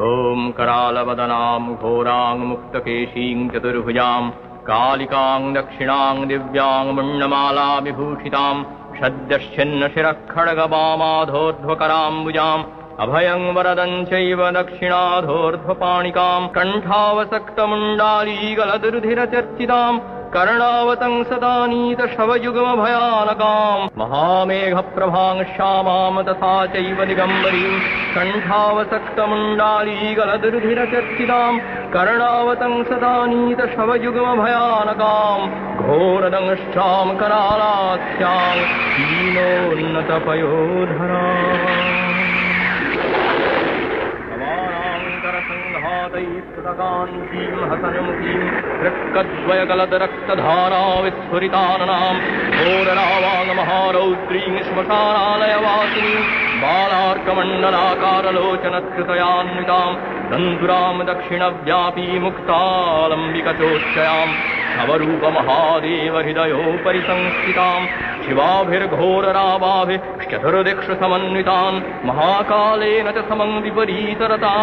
ॐ करालवदनां घोरां मुक्तकेशीं चतुर्भुजां कालिकां दक्षिणां दिव्यां मुण्डमाला विभूषितां षड्दश्चिन्नशिरः खड्गवामाधोर्ध्वकराम्बुजाम् अभयं वरदं चैव दक्षिणाधोर्ध्वपाणिकां कण्ठावसक्तमुण्डालीगलदुर्धिरचर्चितां कर्णावतंसदानीतशवयुगमभयानकां महामेघप्रभां श्यामां तथा चैव दिगम्बरीं कण्ठावसक्तमुण्डालीगलदुर्धिरचर्चितां कर्णावतंसदानीतशवयुगमभयानकां घोरदंष्ट्रां करालास्यां हीनोन्नतपयोधराम् संघातैस्तकान्तीं हसनमुखीं रक्कद्वयकलदरक्तधारा विस्फुरिताननां घोररावाङ्महारौद्रीं श्मशानालयवासिनीं बालार्कमण्डलाकारलोचनत्कृतयान्वितां दन्तुरां दक्षिणव्यापी मुक्तालम्बिकचोच्चयां नवरूपमहादेवहृदयोपरि संस्थितां शिवाभिर्घोररावाभिश्चतुर्दिक्षु समन्वितान् महाकालेन च समं विपरीतरता